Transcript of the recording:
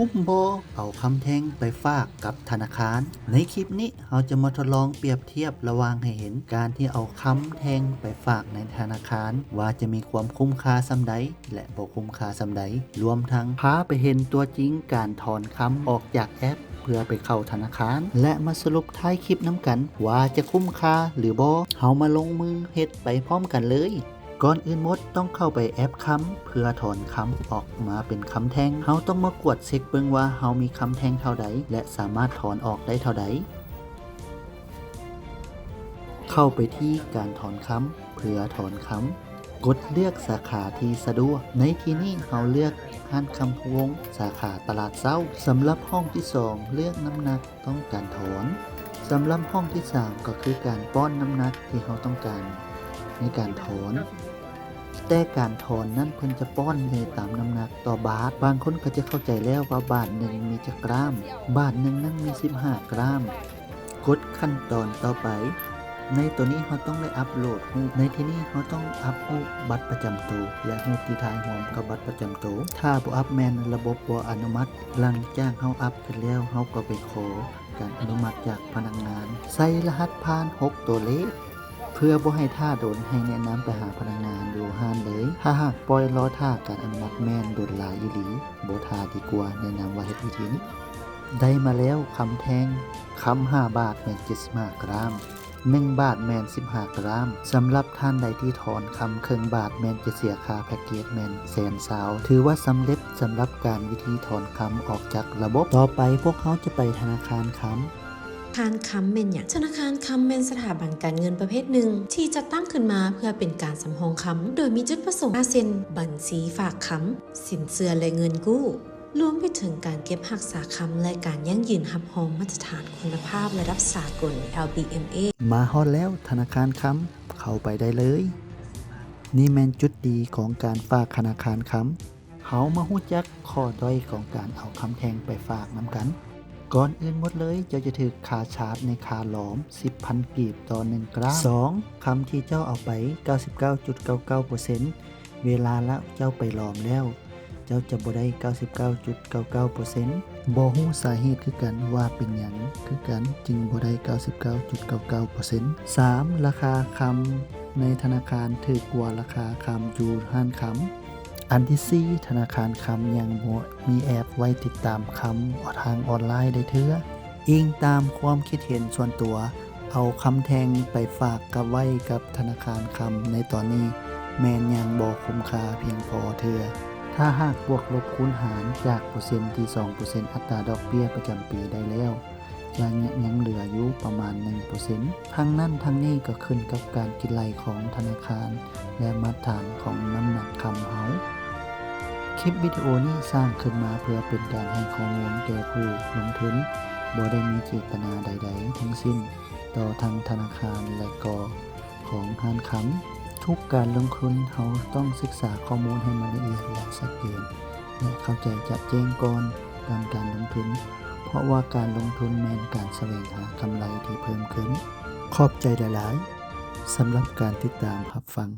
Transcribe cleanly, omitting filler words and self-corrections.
คุ้มบ่เอาคำแท่งไปฝากกับธนาคาร ในคลิปนี้เราจะมาทดลองเปรียบเทียบระหว่างให้เห็นการที่เอาคำแท่งไปฝากในธนาคารว่าจะมีความคุ้มค่าส่ำใดและบ่คุ้มค่าส่ำใดรวมทั้งพาไปเห็นตัวจริงการถอนคำออกจากแอปเพื่อไปเข้าธนาคารและมาสรุปท้ายคลิปน้ำกันว่าจะคุ้มค่าหรือบ่เฮามาลงมือเฮ็ดไปพร้อมกันเลยก่อนอื่นหมดต้องเข้าไปแอปคำเพื่อถอนคำออกมาเป็นคำแท่งเฮาต้องมากวดเช็คเบิ่งว่าเฮามีคำแท่งเท่าใดและสามารถถอนออกได้เท่าใดเข้าไปที่การถอนคำเพื่อถอนคำกดเลือกสาขาที่สะดวกในที่นี้เฮาเลือกห้านคำพวงสาขาตลาดเช้าสำหรับห้องที่2เลือกน้ำหนักต้องการถอนสำหรับห้องที่3ก็คือการป้อนน้ำหนักที่เฮาต้องการในการถอนแต่การถอนนั้นเพิ่นจะป้อนในตามน้ำหนักต่อบาทบางคนก็จะเข้าใจแล้วว่าบาทหนึ่งมีจักกรัมบาทหนึ่งนั้นมี15กรัมกดขั้นตอนต่อไปในตัวนี้เราต้องได้อัปโหลดรูปในที่นี้เราต้องอัปรูปบัตรประจำตัวและรูปที่ถ่ายรวมกับบัตรประจำตัวถ้าบ่อัปแม่นระบบบ่อนุมัติหลังจากเราอัปขึ้นแล้วเราก็ไปขอการอนุมัติจากพนักงานใส่รหัสผ่าน6ตัวเลขเพื่อบ่ให้ท่าโดนให้แนะนำไปหาพนักงานอยู่ห้านเลยถ้าหากปล่อยรอท่าการอนุมัติแม่นโดนหลายอีหลีบ่ท่าดีกว่าแนะนำว่าเฮ็ดวิธีนี้ได้มาแล้วคำแท่งคำ5บาทแม่น75กรัม1บาทแม่น15กรัมสำหรับท่านใดที่ถอนคำครึ่งบาทแม่นจะเสียค่าแพ็กเกจแม่น120,000ถือว่าสำเร็จสำหรับการวิธีถอนคำออกจากระบบต่อไปพวกเขาจะไปธนาคารคำธนาคารค้ำเป็นอย่างธนาคารค้ำเป็นสถาบันการเงินประเภทหนึ่งที่จะตั้งขึ้นมาเพื่อเป็นการสำรองค้ำโดยมีจุดประสงค์เช่นบัญชีฝากค้ำสินเชื่อและเงินกู้รวมไปถึงการเก็บรักษาค้ำและการยั่งยืนรับรองมาตรฐานคุณภาพระดับสากล LBMA มาฮอดแล้วธนาคารค้ำเข้าไปได้เลยนี่แม่นจุดดีของการฝากธนาคารค้ำเขามาฮู้จักข้อด้อยของการเอาคำแท่งไปฝากนำกันก่อนอื่นหมดเลยเจ้าจะถูกค่าชาร์จในค่าหลอม 10,000 กีบต่อ1กรัม2คำที่เจ้าเอาไป 99.99% เวลาละเจ้าไปหลอมแล้วเจ้าจะบ่ได้ 99.99% บ่ฮู้สาเหตุคือกันว่าเป็นหยังคือกันจึงบ่ได้ 99.99% 3ราคาคำในธนาคารถูกกว่าราคาคำอยู่ห้านคำอันที่4ธนาคารคำยังบ่มีแอปไว้ติดตามคำทางออนไลน์ได้เทื่ออิงตามความคิดเห็นส่วนตัวเอาคำแท่งไปฝากกับไว้กับธนาคารคำในตอนนี้แม่นยังบ่คุ้มค่าเพียงพอเทื่อถ้าหากบวกลบคูณหารจากเปอร์เซ็นต์ที่ 2% อัตราดอกเบี้ยประจำปีได้แล้วยังเหลืออยู่ประมาณ 1% ทั้งนั้นทั้งนี้ก็ขึ้นกับการคิดไล่ของธนาคารและมาตรฐานของน้ำหนักคำเฮาคลิปวิดีโอนี้สร้างขึ้นมาเพื่อเป็นการให้ข้อมูลแก่ผู้ลงทุนบ่ได้มีเจตนาใดๆทั้งสิ้นต่อทางธนาคารและก็ของห้านค้ำทุกการลงทุนเฮาต้องศึกษาข้อมูลให้มันละเอียดและชัดเจนและเข้าใจชัดเจนก่อนการลงทุนเพราะว่าการลงทุนแม่นการแสวงหากำไรที่เพิ่มขึ้นขอบใจหลายๆสำหรับการติดตามรับฟัง